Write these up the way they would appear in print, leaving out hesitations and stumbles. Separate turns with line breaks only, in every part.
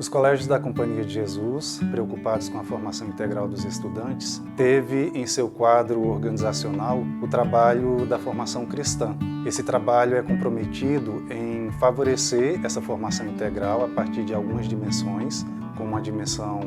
Os colégios da Companhia de Jesus, preocupados com a formação integral dos estudantes, teve em seu quadro organizacional o trabalho da formação cristã. Esse trabalho é comprometido em favorecer essa formação integral a partir de algumas dimensões, como a dimensão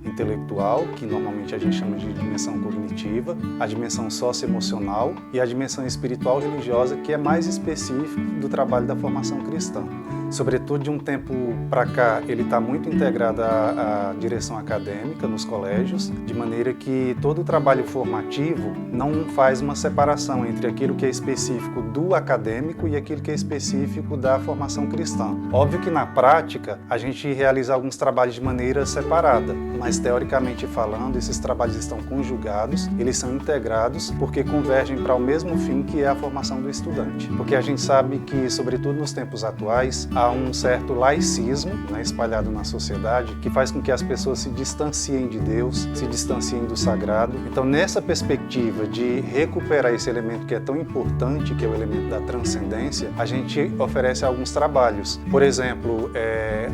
intelectual, que normalmente a gente chama de dimensão cognitiva, a dimensão socioemocional e a dimensão espiritual religiosa, que é mais específico do trabalho da formação cristã. Sobretudo de um tempo para cá, ele está muito integrado à direção acadêmica nos colégios, de maneira que todo o trabalho formativo não faz uma separação entre aquilo que é específico do acadêmico e aquilo que é específico da formação cristã. Óbvio que na prática a gente realiza alguns trabalhos de maneira separada, mas teoricamente falando, esses trabalhos estão conjugados, eles são integrados porque convergem para o mesmo fim, que é a formação do estudante. Porque a gente sabe que, sobretudo nos tempos atuais, há um certo laicismo, espalhado na sociedade, que faz com que as pessoas se distanciem de Deus, se distanciem do sagrado. Então, nessa perspectiva de recuperar esse elemento que é tão importante, que é o elemento da transcendência, a gente oferece alguns trabalhos. Por exemplo,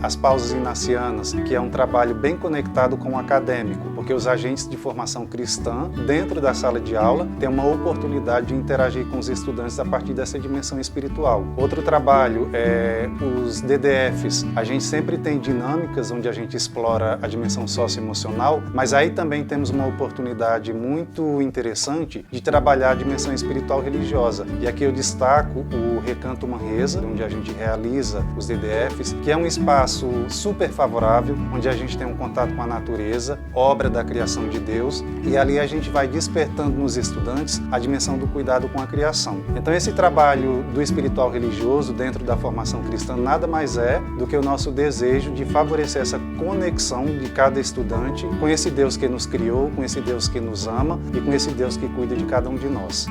as pausas inacianas, que é um trabalho bem conectado com o acadêmico, porque os agentes de formação cristã, dentro da sala de aula, têm uma oportunidade de interagir com os estudantes a partir dessa dimensão espiritual. Outro trabalho é os DDFs. A gente sempre tem dinâmicas onde a gente explora a dimensão socioemocional, mas aí também temos uma oportunidade muito interessante de trabalhar a dimensão espiritual religiosa. E aqui eu destaco o Recanto Manresa, onde a gente realiza os DDFs, que é um espaço super favorável, onde a gente tem um contato com a natureza, obra da criação de Deus, e ali a gente vai despertando nos estudantes a dimensão do cuidado com a criação. Então esse trabalho do espiritual religioso dentro da formação cristã nada mais é do que o nosso desejo de favorecer essa conexão de cada estudante com esse Deus que nos criou, com esse Deus que nos ama e com esse Deus que cuida de cada um de nós.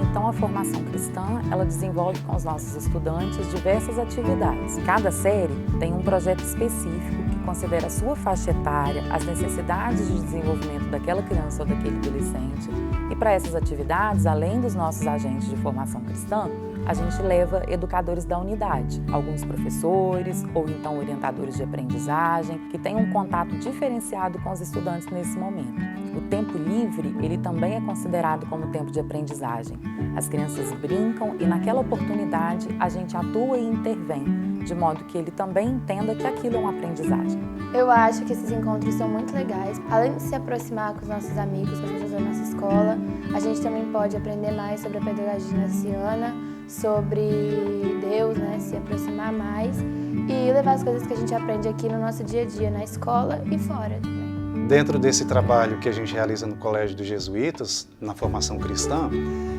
Então, a formação cristã, ela desenvolve com os nossos estudantes diversas atividades. Cada série tem um projeto específico que considera a sua faixa etária, as necessidades de desenvolvimento daquela criança ou daquele adolescente. E para essas atividades, além dos nossos agentes de formação cristã, a gente leva educadores da unidade, alguns professores ou então orientadores de aprendizagem, que têm um contato diferenciado com os estudantes nesse momento. O tempo livre, ele também é considerado como tempo de aprendizagem. As crianças brincam e naquela oportunidade a gente atua e intervém, de modo que ele também entenda que aquilo é uma aprendizagem.
Eu acho que esses encontros são muito legais. Além de se aproximar com os nossos amigos, com as pessoas da nossa escola, a gente também pode aprender mais sobre a pedagogia naciana, sobre Deus, se aproximar mais e levar as coisas que a gente aprende aqui no nosso dia a dia, na escola e fora também.
Dentro desse trabalho que a gente realiza no Colégio dos Jesuítas, na formação cristã,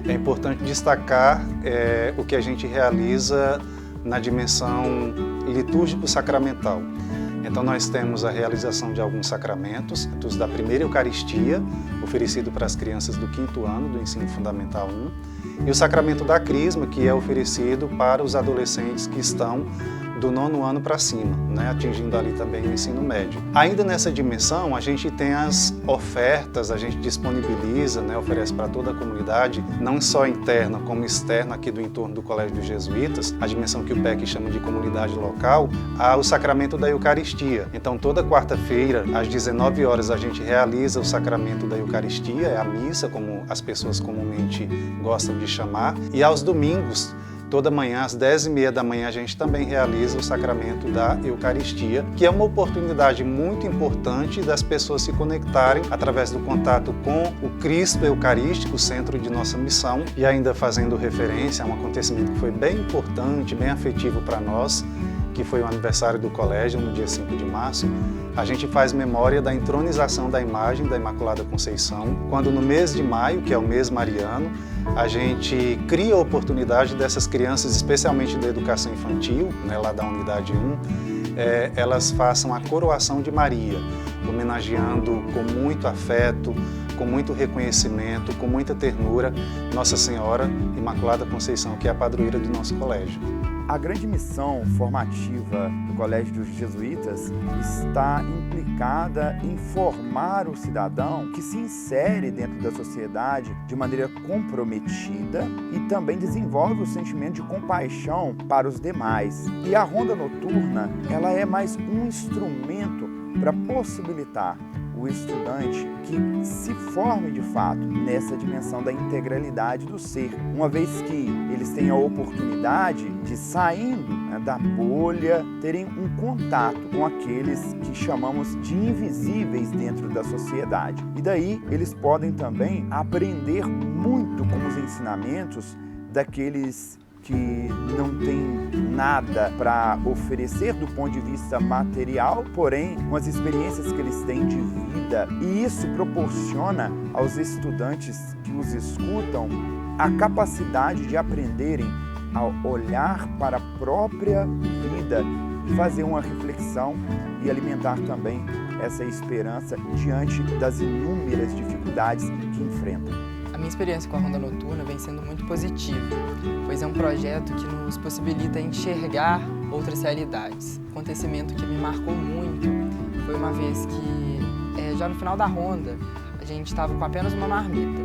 é importante destacar o que a gente realiza na dimensão litúrgico-sacramental. Então nós temos a realização de alguns sacramentos, da primeira Eucaristia, oferecido para as crianças do 5º ano do Ensino Fundamental 1, e o sacramento da Crisma, que é oferecido para os adolescentes que estão do 9º ano para cima, atingindo ali também o ensino médio. Ainda nessa dimensão, a gente tem as ofertas, a gente disponibiliza, oferece para toda a comunidade, não só interna como externa aqui do entorno do Colégio dos Jesuítas, a dimensão que o PEC chama de comunidade local, há o sacramento da Eucaristia. Então toda quarta-feira, às 19 horas, a gente realiza o sacramento da Eucaristia, é a missa, como as pessoas comumente gostam de chamar, e aos domingos, toda manhã, às 10h30 da manhã, a gente também realiza o sacramento da Eucaristia, que é uma oportunidade muito importante das pessoas se conectarem através do contato com o Cristo Eucarístico, o centro de nossa missão, e ainda fazendo referência a um acontecimento que foi bem importante, bem afetivo para nós, que foi o aniversário do colégio, no dia 5 de março, a gente faz memória da entronização da imagem da Imaculada Conceição, quando no mês de maio, que é o mês mariano, a gente cria a oportunidade dessas crianças, especialmente da educação infantil, lá da unidade 1, elas façam a coroação de Maria, homenageando com muito afeto, com muito reconhecimento, com muita ternura, Nossa Senhora Imaculada Conceição, que é a padroeira do nosso colégio.
A grande missão formativa do Colégio dos Jesuítas está implicada em formar o cidadão que se insere dentro da sociedade de maneira comprometida e também desenvolve o sentimento de compaixão para os demais. E a ronda noturna, ela é mais um instrumento para possibilitar o estudante que se forme de fato nessa dimensão da integralidade do ser, uma vez que eles têm a oportunidade de, saindo da bolha, terem um contato com aqueles que chamamos de invisíveis dentro da sociedade. E daí eles podem também aprender muito com os ensinamentos daqueles que não tem nada para oferecer do ponto de vista material, porém com as experiências que eles têm de vida. E isso proporciona aos estudantes que os escutam a capacidade de aprenderem a olhar para a própria vida, fazer uma reflexão e alimentar também essa esperança diante das inúmeras dificuldades que enfrentam.
A minha experiência com a Ronda Noturna vem sendo muito positiva, pois é um projeto que nos possibilita enxergar outras realidades. Um acontecimento que me marcou muito foi uma vez que, já no final da ronda, a gente estava com apenas uma marmita.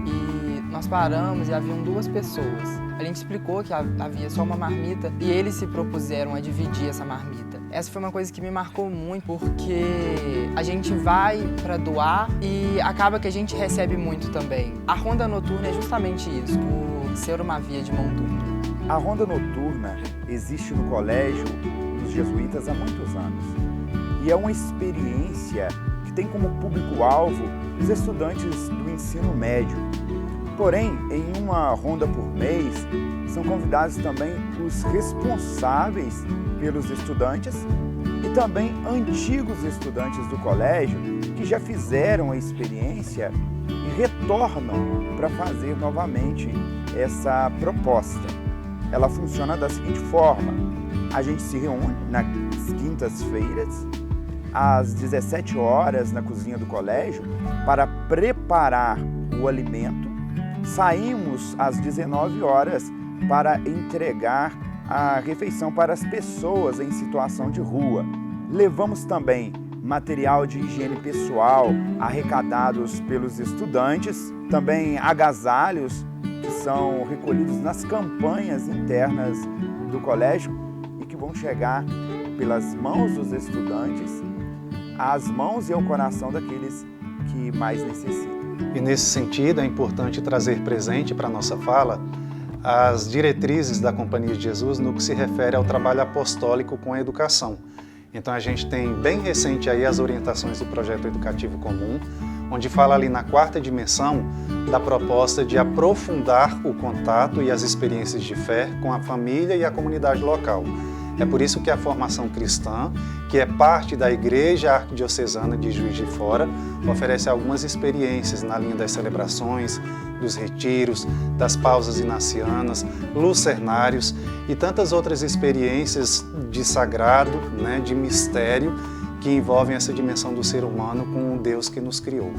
E nós paramos e haviam 2 pessoas. A gente explicou que havia só uma marmita e eles se propuseram a dividir essa marmita. Essa foi uma coisa que me marcou muito, porque a gente vai para doar e acaba que a gente recebe muito também. A ronda noturna é justamente isso, por ser uma via de mão dupla.
A ronda noturna existe no Colégio dos Jesuítas há muitos anos e é uma experiência que tem como público-alvo os estudantes do ensino médio. Porém, em uma ronda por mês, são convidados também os responsáveis pelos estudantes e também antigos estudantes do colégio que já fizeram a experiência e retornam para fazer novamente essa proposta. Ela funciona da seguinte forma: a gente se reúne nas quintas-feiras, às 17 horas, na cozinha do colégio, para preparar o alimento. Saímos às 19 horas para entregar a refeição para as pessoas em situação de rua. Levamos também material de higiene pessoal arrecadados pelos estudantes, também agasalhos que são recolhidos nas campanhas internas do colégio e que vão chegar pelas mãos dos estudantes às mãos e ao coração daqueles que mais necessitam.
E nesse sentido é importante trazer presente para a nossa fala as diretrizes da Companhia de Jesus no que se refere ao trabalho apostólico com a educação. Então a gente tem bem recente aí as orientações do Projeto Educativo Comum, onde fala ali na 4ª dimensão da proposta de aprofundar o contato e as experiências de fé com a família e a comunidade local. É por isso que a formação cristã, que é parte da Igreja Arquidiocesana de Juiz de Fora, oferece algumas experiências na linha das celebrações, dos retiros, das pausas inacianas, lucernários e tantas outras experiências de sagrado, de mistério, que envolvem essa dimensão do ser humano com o Deus que nos criou.